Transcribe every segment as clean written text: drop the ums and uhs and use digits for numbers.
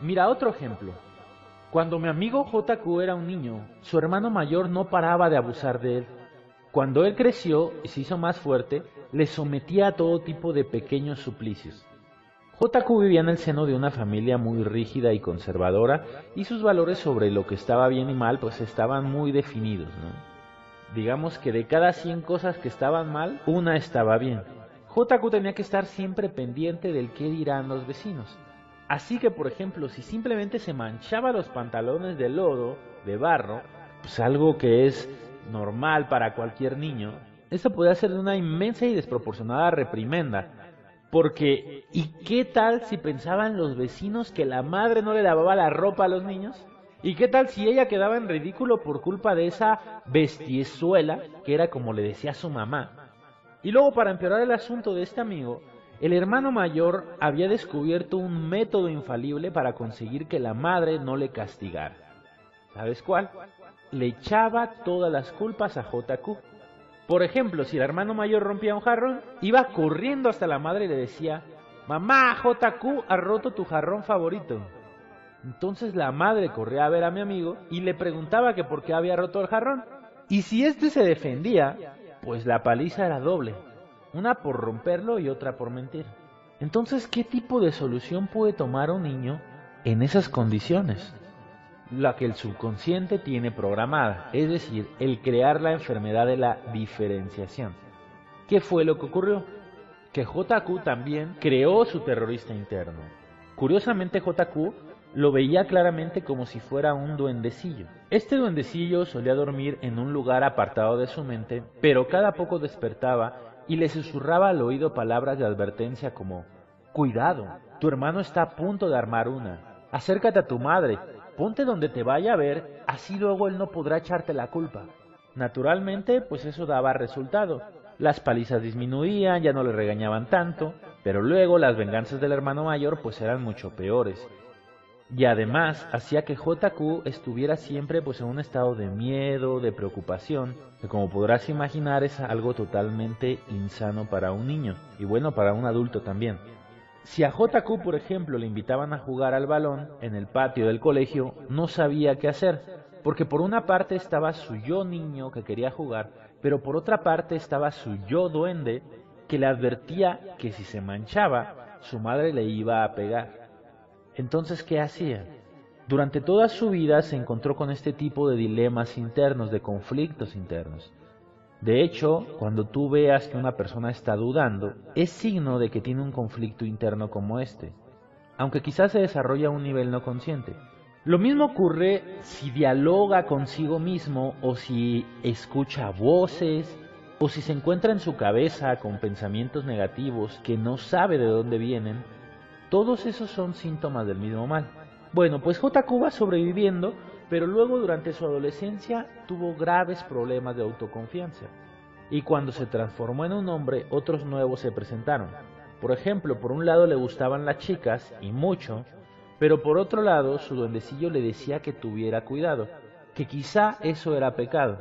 Mira otro ejemplo. Cuando mi amigo JQ era un niño, su hermano mayor no paraba de abusar de él. Cuando él creció y se hizo más fuerte, le sometía a todo tipo de pequeños suplicios. JQ vivía en el seno de una familia muy rígida y conservadora y sus valores sobre lo que estaba bien y mal pues estaban muy definidos, ¿no? Digamos que de cada 100 cosas que estaban mal, una estaba bien. JQ tenía que estar siempre pendiente del qué dirán los vecinos. Así que, por ejemplo, si simplemente se manchaba los pantalones de lodo, de barro, pues algo que es normal para cualquier niño, eso podía ser de una inmensa y desproporcionada reprimenda. Porque, ¿y qué tal si pensaban los vecinos que la madre no le lavaba la ropa a los niños? ¿Y qué tal si ella quedaba en ridículo por culpa de esa bestiezuela, que era como le decía su mamá? Y luego, para empeorar el asunto de este amigo, el hermano mayor había descubierto un método infalible para conseguir que la madre no le castigara. ¿Sabes cuál? Le echaba todas las culpas a JQ. Por ejemplo, si el hermano mayor rompía un jarrón, iba corriendo hasta la madre y le decía: «Mamá, JQ ha roto tu jarrón favorito». Entonces la madre corría a ver a mi amigo y le preguntaba que por qué había roto el jarrón. Y si éste se defendía, pues la paliza era doble, una por romperlo y otra por mentir. Entonces, ¿qué tipo de solución puede tomar un niño en esas condiciones? La que el subconsciente tiene programada, es decir, el crear la enfermedad de la diferenciación. ¿Qué fue lo que ocurrió? Que JQ también creó su terrorista interno. Curiosamente, JQ lo veía claramente como si fuera un duendecillo. Este duendecillo solía dormir en un lugar apartado de su mente, pero cada poco despertaba y le susurraba al oído palabras de advertencia como: «Cuidado, tu hermano está a punto de armar una. Acércate a tu madre, ponte donde te vaya a ver, así luego él no podrá echarte la culpa». Naturalmente, pues eso daba resultado. Las palizas disminuían, ya no le regañaban tanto, pero luego las venganzas del hermano mayor pues eran mucho peores. Y además hacía que JQ estuviera siempre pues en un estado de miedo, de preocupación, que como podrás imaginar es algo totalmente insano para un niño, y bueno, para un adulto también. Si a JQ, por ejemplo, le invitaban a jugar al balón en el patio del colegio, no sabía qué hacer, porque por una parte estaba su yo niño que quería jugar, pero por otra parte estaba su yo duende que le advertía que si se manchaba, su madre le iba a pegar. Entonces, ¿qué hacía? Durante toda su vida se encontró con este tipo de dilemas internos, de conflictos internos. De hecho, cuando tú veas que una persona está dudando, es signo de que tiene un conflicto interno como este, aunque quizás se desarrolla a un nivel no consciente. Lo mismo ocurre si dialoga consigo mismo o si escucha voces o si se encuentra en su cabeza con pensamientos negativos que no sabe de dónde vienen. Todos esos son síntomas del mismo mal. Bueno, pues JQ va sobreviviendo, pero luego durante su adolescencia tuvo graves problemas de autoconfianza. Y cuando se transformó en un hombre, otros nuevos se presentaron. Por ejemplo, por un lado le gustaban las chicas, y mucho, pero por otro lado su duendecillo le decía que tuviera cuidado, que quizá eso era pecado.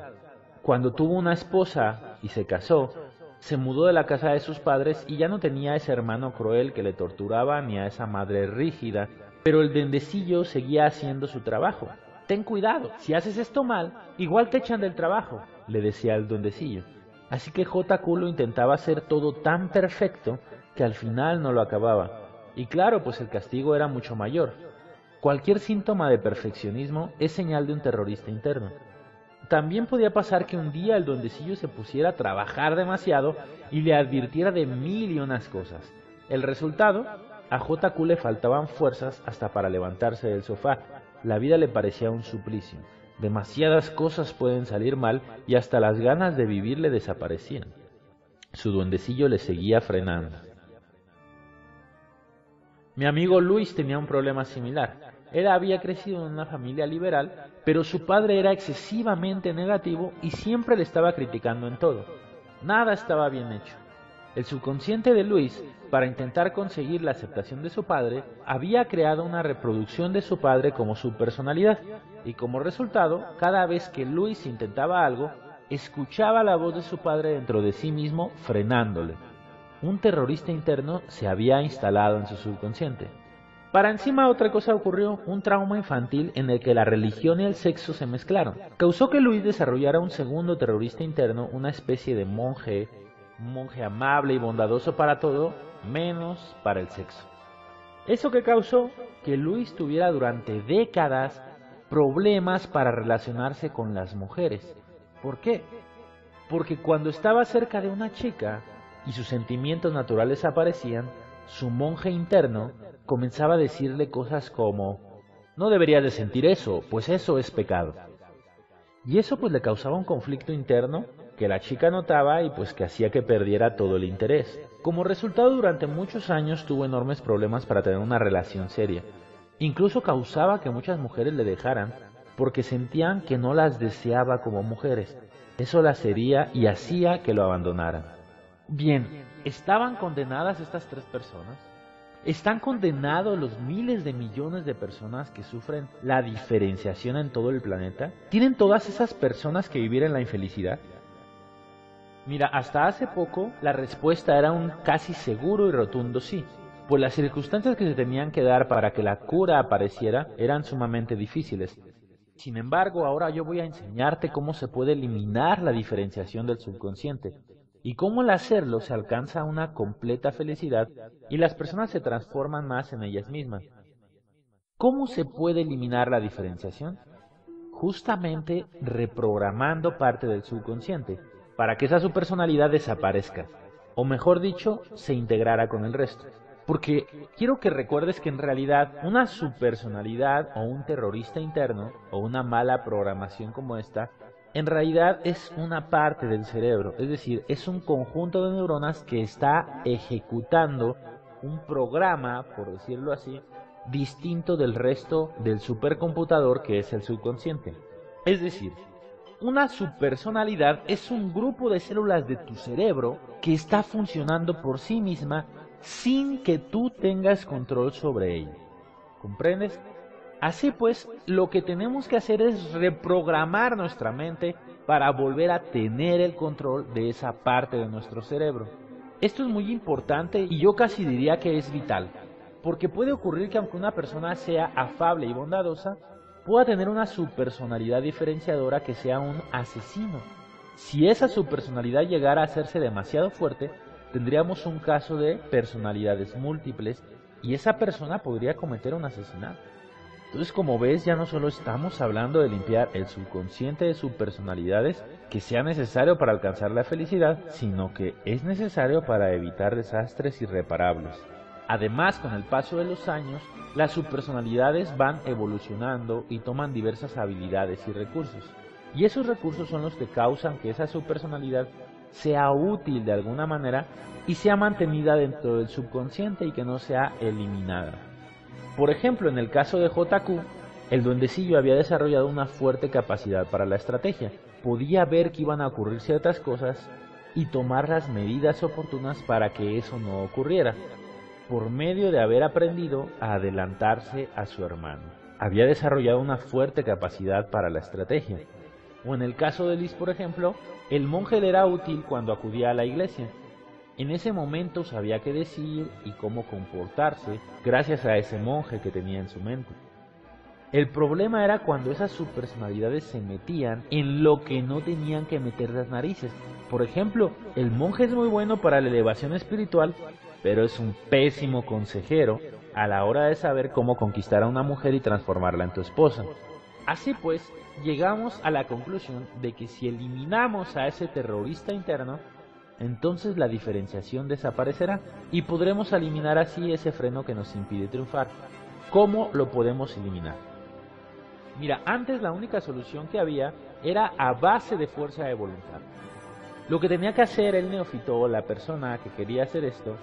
Cuando tuvo una esposa y se casó, se mudó de la casa de sus padres y ya no tenía a ese hermano cruel que le torturaba ni a esa madre rígida, pero el duendecillo seguía haciendo su trabajo. «Ten cuidado, si haces esto mal, igual te echan del trabajo», le decía el duendecillo. Así que JQ lo intentaba hacer todo tan perfecto que al final no lo acababa. Y claro, pues el castigo era mucho mayor. Cualquier síntoma de perfeccionismo es señal de un terrorista interno. También podía pasar que un día el duendecillo se pusiera a trabajar demasiado y le advirtiera de mil y unas cosas. El resultado, a JQ le faltaban fuerzas hasta para levantarse del sofá. La vida le parecía un suplicio. Demasiadas cosas pueden salir mal y hasta las ganas de vivir le desaparecían. Su duendecillo le seguía frenando. Mi amigo Luis tenía un problema similar. Él había crecido en una familia liberal, pero su padre era excesivamente negativo y siempre le estaba criticando en todo. Nada estaba bien hecho. El subconsciente de Luis, para intentar conseguir la aceptación de su padre, había creado una reproducción de su padre como su personalidad, y como resultado, cada vez que Luis intentaba algo, escuchaba la voz de su padre dentro de sí mismo frenándole. Un terrorista interno se había instalado en su subconsciente. Para encima otra cosa ocurrió, un trauma infantil en el que la religión y el sexo se mezclaron. Causó que Luis desarrollara un segundo terrorista interno, una especie de monje, un monje amable y bondadoso para todo, menos para el sexo. Eso que causó que Luis tuviera durante décadas problemas para relacionarse con las mujeres. ¿Por qué? Porque cuando estaba cerca de una chica y sus sentimientos naturales aparecían, su monje interno comenzaba a decirle cosas como: no deberías de sentir eso, pues eso es pecado. Y eso pues le causaba un conflicto interno que la chica notaba y pues que hacía que perdiera todo el interés. Como resultado, durante muchos años tuvo enormes problemas para tener una relación seria. Incluso causaba que muchas mujeres le dejaran porque sentían que no las deseaba como mujeres. Eso las hería y hacía que lo abandonaran. Bien, ¿estaban condenadas estas tres personas? ¿Están condenados los miles de millones de personas que sufren la diferenciación en todo el planeta? ¿Tienen todas esas personas que vivir en la infelicidad? Mira, hasta hace poco la respuesta era un casi seguro y rotundo sí, pues las circunstancias que se tenían que dar para que la cura apareciera eran sumamente difíciles. Sin embargo, ahora yo voy a enseñarte cómo se puede eliminar la diferenciación del subconsciente y cómo al hacerlo se alcanza una completa felicidad y las personas se transforman más en ellas mismas. ¿Cómo se puede eliminar la diferenciación? Justamente reprogramando parte del subconsciente para que esa subpersonalidad desaparezca, o mejor dicho, se integrara con el resto. Porque quiero que recuerdes que en realidad una subpersonalidad o un terrorista interno o una mala programación como esta, en realidad es una parte del cerebro, es decir, es un conjunto de neuronas que está ejecutando un programa, por decirlo así, distinto del resto del supercomputador que es el subconsciente. Es decir, una subpersonalidad es un grupo de células de tu cerebro que está funcionando por sí misma sin que tú tengas control sobre ella. ¿Comprendes? Así pues, lo que tenemos que hacer es reprogramar nuestra mente para volver a tener el control de esa parte de nuestro cerebro. Esto es muy importante y yo casi diría que es vital, porque puede ocurrir que aunque una persona sea afable y bondadosa, pueda tener una subpersonalidad diferenciadora que sea un asesino. Si esa subpersonalidad llegara a hacerse demasiado fuerte, tendríamos un caso de personalidades múltiples y esa persona podría cometer un asesinato. Entonces, como ves, ya no solo estamos hablando de limpiar el subconsciente de subpersonalidades que sea necesario para alcanzar la felicidad, sino que es necesario para evitar desastres irreparables. Además, con el paso de los años, las subpersonalidades van evolucionando y toman diversas habilidades y recursos. Y esos recursos son los que causan que esa subpersonalidad sea útil de alguna manera y sea mantenida dentro del subconsciente y que no sea eliminada. Por ejemplo, en el caso de JQ, el duendecillo había desarrollado una fuerte capacidad para la estrategia. Podía ver que iban a ocurrir ciertas cosas y tomar las medidas oportunas para que eso no ocurriera, por medio de haber aprendido a adelantarse a su hermano. Había desarrollado una fuerte capacidad para la estrategia. O en el caso de Liz, por ejemplo, el monje le era útil cuando acudía a la iglesia. En ese momento sabía qué decir y cómo comportarse gracias a ese monje que tenía en su mente. El problema era cuando esas subpersonalidades se metían en lo que no tenían que meter las narices. Por ejemplo, el monje es muy bueno para la elevación espiritual, pero es un pésimo consejero a la hora de saber cómo conquistar a una mujer y transformarla en tu esposa. Así pues, llegamos a la conclusión de que si eliminamos a ese terrorista interno, entonces la diferenciación desaparecerá y podremos eliminar así ese freno que nos impide triunfar. ¿Cómo lo podemos eliminar? Mira, antes la única solución que había era a base de fuerza de voluntad. Lo que tenía que hacer el neófito o la persona que quería hacer esto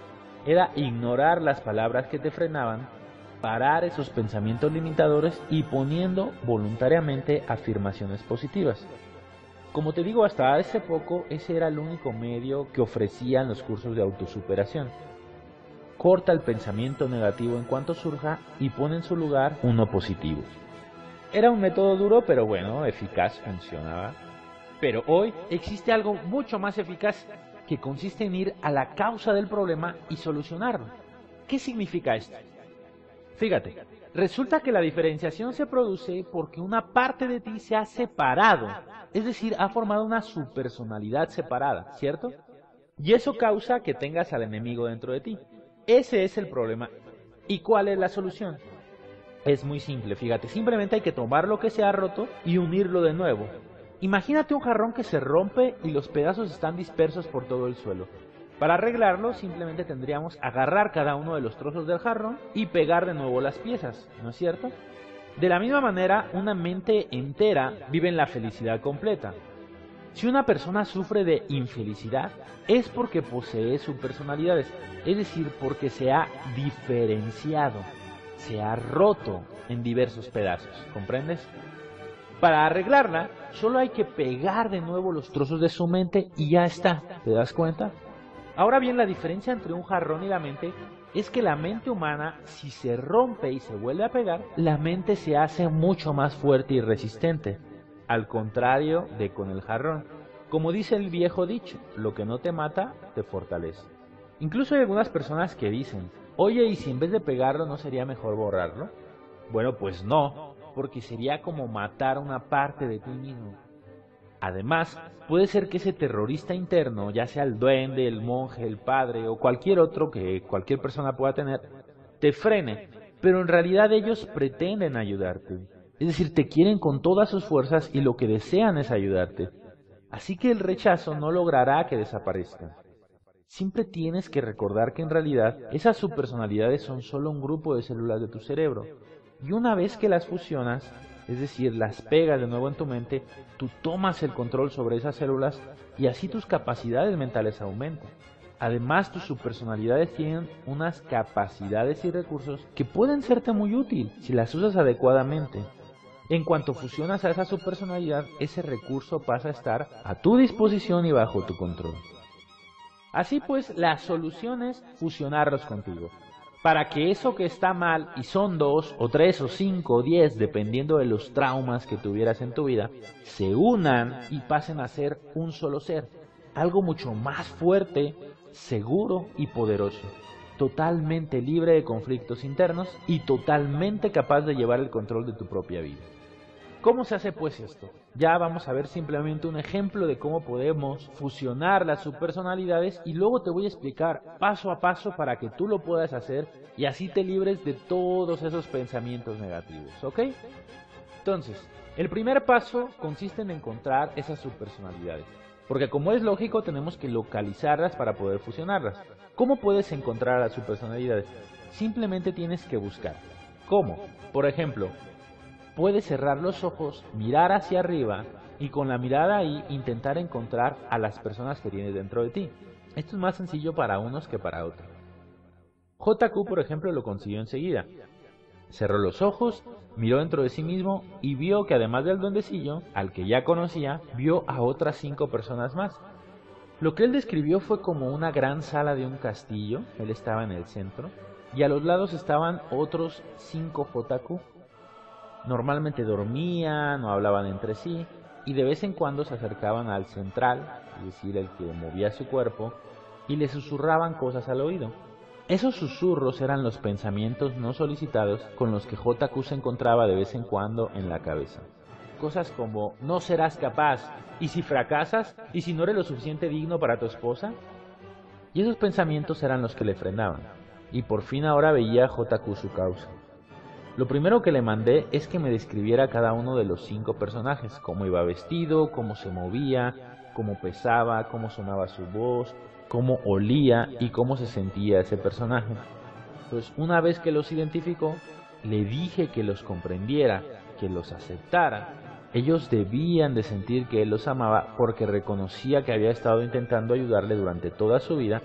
era ignorar las palabras que te frenaban, parar esos pensamientos limitadores y poniendo voluntariamente afirmaciones positivas. Como te digo, hasta hace poco ese era el único medio que ofrecían los cursos de autosuperación. Corta el pensamiento negativo en cuanto surja y pone en su lugar uno positivo. Era un método duro, pero bueno, eficaz, funcionaba. Pero hoy existe algo mucho más eficaz, que consiste en ir a la causa del problema y solucionarlo. ¿Qué significa esto? Fíjate, resulta que la diferenciación se produce porque una parte de ti se ha separado, es decir, ha formado una subpersonalidad separada, ¿cierto? Y eso causa que tengas al enemigo dentro de ti. Ese es el problema. ¿Y cuál es la solución? Es muy simple, fíjate, simplemente hay que tomar lo que se ha roto y unirlo de nuevo. Imagínate un jarrón que se rompe y los pedazos están dispersos por todo el suelo. Para arreglarlo, simplemente tendríamos agarrar cada uno de los trozos del jarrón y pegar de nuevo las piezas, ¿no es cierto? De la misma manera, una mente entera vive en la felicidad completa. Si una persona sufre de infelicidad, es porque posee subpersonalidades, es decir, porque se ha diferenciado, se ha roto en diversos pedazos, ¿comprendes? Para arreglarla, solo hay que pegar de nuevo los trozos de su mente y ya está, ¿te das cuenta? Ahora bien, la diferencia entre un jarrón y la mente es que la mente humana, si se rompe y se vuelve a pegar, la mente se hace mucho más fuerte y resistente, al contrario de con el jarrón. Como dice el viejo dicho, lo que no te mata, te fortalece. Incluso hay algunas personas que dicen, oye, ¿y si en vez de pegarlo no sería mejor borrarlo? Bueno, pues no, porque sería como matar una parte de ti mismo. Además, puede ser que ese terrorista interno, ya sea el duende, el monje, el padre o cualquier otro que cualquier persona pueda tener, te frene, pero en realidad ellos pretenden ayudarte. Es decir, te quieren con todas sus fuerzas y lo que desean es ayudarte. Así que el rechazo no logrará que desaparezcan. Siempre tienes que recordar que en realidad esas subpersonalidades son solo un grupo de células de tu cerebro. Y una vez que las fusionas, es decir, las pegas de nuevo en tu mente, tú tomas el control sobre esas células y así tus capacidades mentales aumentan. Además, tus subpersonalidades tienen unas capacidades y recursos que pueden serte muy útil si las usas adecuadamente. En cuanto fusionas a esa subpersonalidad, ese recurso pasa a estar a tu disposición y bajo tu control. Así pues, la solución es fusionarlos contigo, para que eso que está mal, y son 2 o 3 o 5 o 10, dependiendo de los traumas que tuvieras en tu vida, se unan y pasen a ser un solo ser, algo mucho más fuerte, seguro y poderoso, totalmente libre de conflictos internos y totalmente capaz de llevar el control de tu propia vida. ¿Cómo se hace pues esto? Ya vamos a ver simplemente un ejemplo de cómo podemos fusionar las subpersonalidades y luego te voy a explicar paso a paso para que tú lo puedas hacer y así te libres de todos esos pensamientos negativos, ¿ok? Entonces, el primer paso consiste en encontrar esas subpersonalidades, porque como es lógico tenemos que localizarlas para poder fusionarlas. ¿Cómo puedes encontrar a las subpersonalidades? Simplemente tienes que buscar. ¿Cómo? Por ejemplo, puedes cerrar los ojos, mirar hacia arriba y con la mirada ahí intentar encontrar a las personas que tienes dentro de ti. Esto es más sencillo para unos que para otros. JQ, por ejemplo, lo consiguió enseguida. Cerró los ojos, miró dentro de sí mismo y vio que además del duendecillo, al que ya conocía, vio a otras 5 personas más. Lo que él describió fue como una gran sala de un castillo, él estaba en el centro, y a los lados estaban otros 5 JQ. Normalmente dormían o hablaban entre sí y de vez en cuando se acercaban al central, es decir, el que movía su cuerpo, y le susurraban cosas al oído. Esos susurros eran los pensamientos no solicitados con los que JQ se encontraba de vez en cuando en la cabeza. Cosas como, no serás capaz, y si fracasas, y si no eres lo suficiente digno para tu esposa. Y esos pensamientos eran los que le frenaban, y por fin ahora veía a JQ su causa. Lo primero que le mandé es que me describiera cada uno de los 5 personajes, cómo iba vestido, cómo se movía, cómo pesaba, cómo sonaba su voz, cómo olía y cómo se sentía ese personaje. Pues una vez que los identificó, le dije que los comprendiera, que los aceptara. Ellos debían de sentir que él los amaba porque reconocía que había estado intentando ayudarle durante toda su vida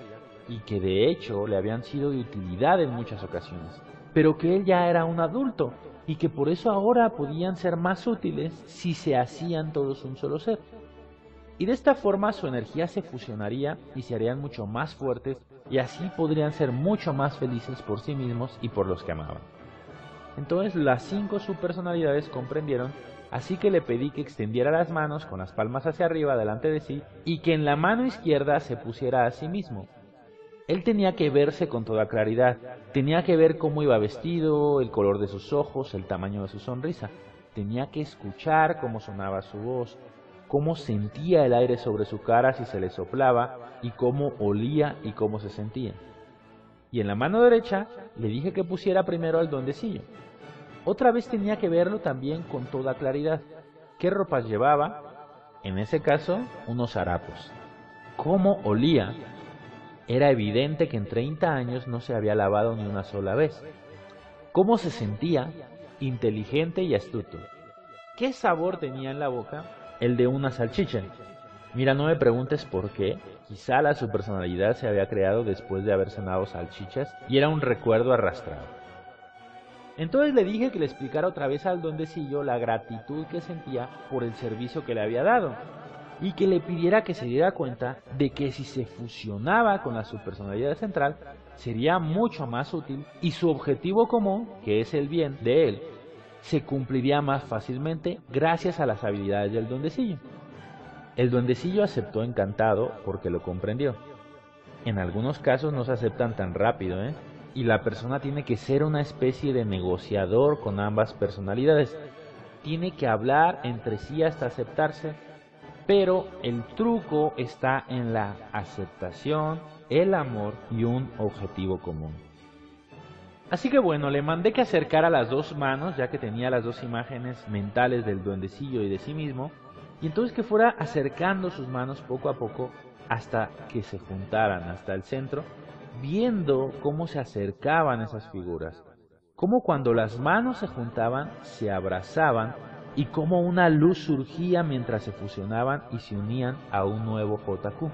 y que de hecho le habían sido de utilidad en muchas ocasiones, pero que él ya era un adulto y que por eso ahora podían ser más útiles si se hacían todos un solo ser. Y de esta forma su energía se fusionaría y se harían mucho más fuertes y así podrían ser mucho más felices por sí mismos y por los que amaban. Entonces las 5 subpersonalidades comprendieron, así que le pedí que extendiera las manos con las palmas hacia arriba delante de sí y que en la mano izquierda se pusiera a sí mismo. Él tenía que verse con toda claridad, tenía que ver cómo iba vestido, el color de sus ojos, el tamaño de su sonrisa, tenía que escuchar cómo sonaba su voz, cómo sentía el aire sobre su cara si se le soplaba, y cómo olía y cómo se sentía. Y en la mano derecha le dije que pusiera primero al duendecillo. Otra vez tenía que verlo también con toda claridad. ¿Qué ropas llevaba? En ese caso, unos harapos. ¿Cómo olía? Era evidente que en 30 años no se había lavado ni una sola vez. ¿Cómo se sentía? Inteligente y astuto. ¿Qué sabor tenía en la boca? El de una salchicha. Mira, no me preguntes por qué. Quizá su personalidad se había creado después de haber cenado salchichas y era un recuerdo arrastrado. Entonces le dije que le explicara otra vez al duendecillo la gratitud que sentía por el servicio que le había dado y que le pidiera que se diera cuenta de que si se fusionaba con su personalidad central sería mucho más útil y su objetivo común, que es el bien de él, se cumpliría más fácilmente gracias a las habilidades del duendecillo. El duendecillo aceptó encantado porque lo comprendió. En algunos casos no se aceptan tan rápido, y la persona tiene que ser una especie de negociador con ambas personalidades. Tiene que hablar entre sí hasta aceptarse, pero el truco está en la aceptación, el amor y un objetivo común. Así que bueno, le mandé que acercara las dos manos, ya que tenía las dos imágenes mentales del duendecillo y de sí mismo, y entonces que fuera acercando sus manos poco a poco hasta que se juntaran hasta el centro, viendo cómo se acercaban esas figuras, cómo cuando las manos se juntaban se abrazaban y cómo una luz surgía mientras se fusionaban y se unían a un nuevo JQ.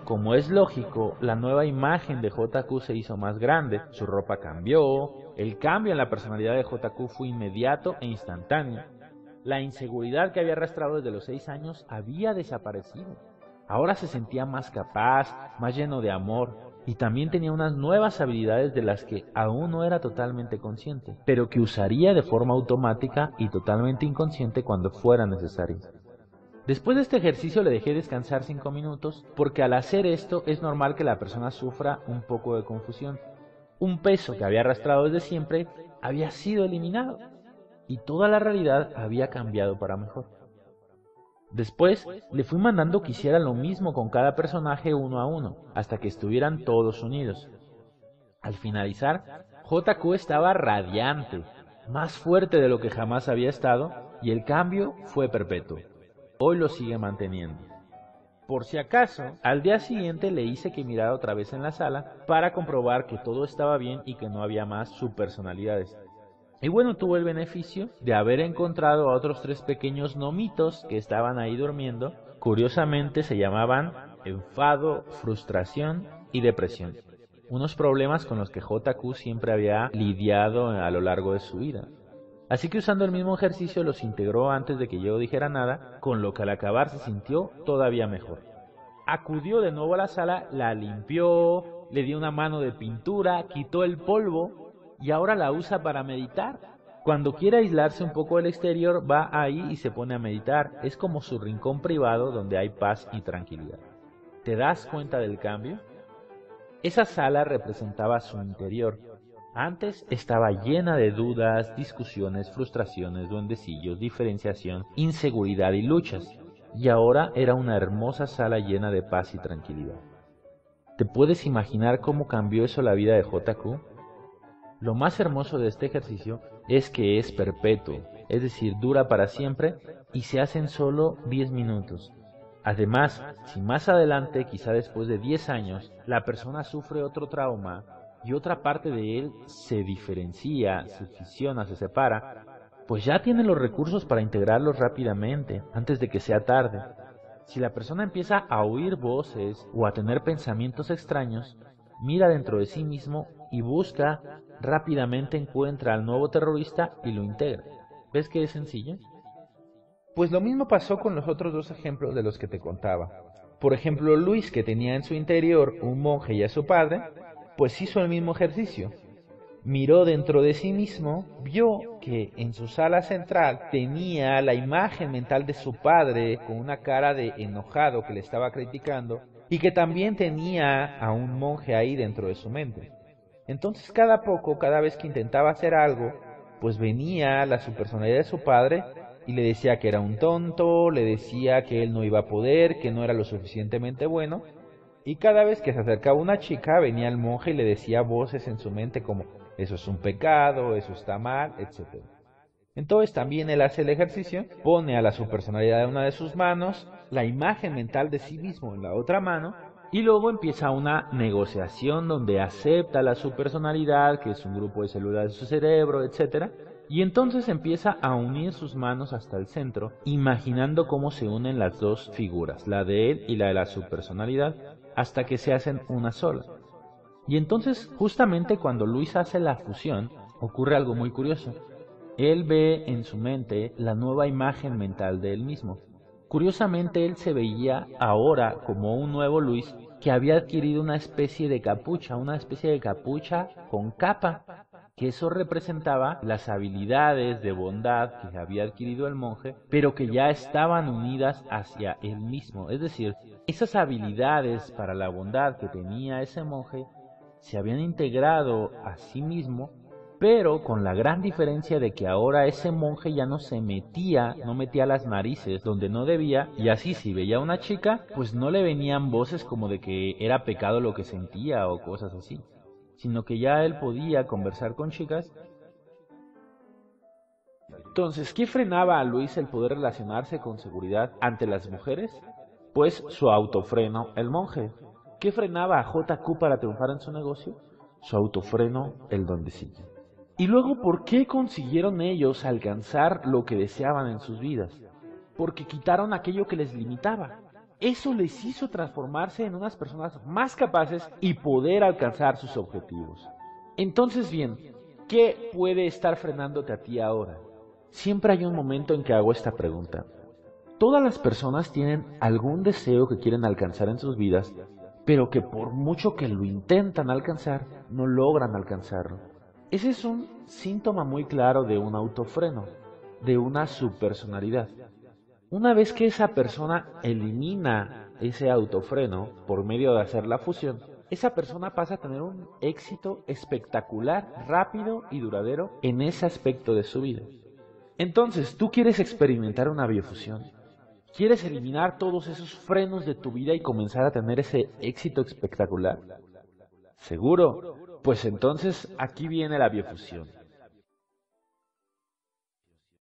Como es lógico, la nueva imagen de JQ se hizo más grande, su ropa cambió, el cambio en la personalidad de JQ fue inmediato e instantáneo. La inseguridad que había arrastrado desde los 6 años había desaparecido. Ahora se sentía más capaz, más lleno de amor, y también tenía unas nuevas habilidades de las que aún no era totalmente consciente, pero que usaría de forma automática y totalmente inconsciente cuando fuera necesario. Después de este ejercicio le dejé descansar 5 minutos, porque al hacer esto es normal que la persona sufra un poco de confusión. Un peso que había arrastrado desde siempre había sido eliminado, y toda la realidad había cambiado para mejor. Después le fui mandando que hiciera lo mismo con cada personaje uno a uno, hasta que estuvieran todos unidos. Al finalizar, JQ estaba radiante, más fuerte de lo que jamás había estado, y el cambio fue perpetuo. Hoy lo sigue manteniendo. Por si acaso, al día siguiente le hice que mirara otra vez en la sala para comprobar que todo estaba bien y que no había más subpersonalidades. Y bueno, tuvo el beneficio de haber encontrado a otros 3 pequeños gnomitos que estaban ahí durmiendo. Curiosamente se llamaban enfado, frustración y depresión. Unos problemas con los que JQ siempre había lidiado a lo largo de su vida. Así que usando el mismo ejercicio los integró antes de que yo dijera nada, con lo que al acabar se sintió todavía mejor. Acudió de nuevo a la sala, la limpió, le dio una mano de pintura, quitó el polvo y ahora la usa para meditar. Cuando quiere aislarse un poco del exterior, va ahí y se pone a meditar. Es como su rincón privado donde hay paz y tranquilidad. ¿Te das cuenta del cambio? Esa sala representaba su interior. Antes estaba llena de dudas, discusiones, frustraciones, duendecillos, diferenciación, inseguridad y luchas. Y ahora era una hermosa sala llena de paz y tranquilidad. ¿Te puedes imaginar cómo cambió eso la vida de JQ? Lo más hermoso de este ejercicio es que es perpetuo, es decir, dura para siempre y se hace en solo 10 minutos. Además, si más adelante, quizá después de 10 años, la persona sufre otro trauma y otra parte de él se diferencia, se fisiona, se separa, pues ya tiene los recursos para integrarlos rápidamente, antes de que sea tarde. Si la persona empieza a oír voces o a tener pensamientos extraños, mira dentro de sí mismo y busca, rápidamente encuentra al nuevo terrorista y lo integra. ¿Ves que es sencillo? Pues lo mismo pasó con los otros 2 ejemplos de los que te contaba. Por ejemplo, Luis, que tenía en su interior un monje y a su padre, pues hizo el mismo ejercicio. Miró dentro de sí mismo, vio que en su sala central tenía la imagen mental de su padre con una cara de enojado que le estaba criticando, y que también tenía a un monje ahí dentro de su mente. Entonces cada poco, cada vez que intentaba hacer algo, pues venía la subpersonalidad de su padre y le decía que era un tonto, le decía que él no iba a poder, que no era lo suficientemente bueno, y cada vez que se acercaba una chica venía el monje y le decía voces en su mente como eso es un pecado, eso está mal, etc. Entonces también él hace el ejercicio, pone a la subpersonalidad en una de sus manos, la imagen mental de sí mismo en la otra mano, y luego empieza una negociación donde acepta la subpersonalidad, que es un grupo de células de su cerebro, etc. Y entonces empieza a unir sus manos hasta el centro, imaginando cómo se unen las dos figuras, la de él y la de la subpersonalidad, hasta que se hacen una sola. Y entonces, justamente cuando Luis hace la fusión, ocurre algo muy curioso. Él ve en su mente la nueva imagen mental de él mismo. Curiosamente, él se veía ahora como un nuevo Luis que había adquirido una especie de capucha con capa, que eso representaba las habilidades de bondad que había adquirido el monje, pero que ya estaban unidas hacia él mismo. Es decir, esas habilidades para la bondad que tenía ese monje se habían integrado a sí mismo, pero con la gran diferencia de que ahora ese monje ya no metía las narices donde no debía, y así si veía a una chica, pues no le venían voces como de que era pecado lo que sentía o cosas así, sino que ya él podía conversar con chicas. Entonces, ¿qué frenaba a Luis el poder relacionarse con seguridad ante las mujeres? Pues su autofreno, el monje. ¿Qué frenaba a JQ para triunfar en su negocio? Su autofreno, el duendecillo. Y luego, ¿por qué consiguieron ellos alcanzar lo que deseaban en sus vidas? Porque quitaron aquello que les limitaba. Eso les hizo transformarse en unas personas más capaces y poder alcanzar sus objetivos. Entonces, bien, ¿qué puede estar frenándote a ti ahora? Siempre hay un momento en que hago esta pregunta. Todas las personas tienen algún deseo que quieren alcanzar en sus vidas, pero que por mucho que lo intentan alcanzar, no logran alcanzarlo. Ese es un síntoma muy claro de un autofreno, de una subpersonalidad. Una vez que esa persona elimina ese autofreno por medio de hacer la fusión, esa persona pasa a tener un éxito espectacular, rápido y duradero en ese aspecto de su vida. Entonces, tú quieres experimentar una biofusión. ¿Quieres eliminar todos esos frenos de tu vida y comenzar a tener ese éxito espectacular? ¿Seguro? Pues entonces aquí viene la biofusión.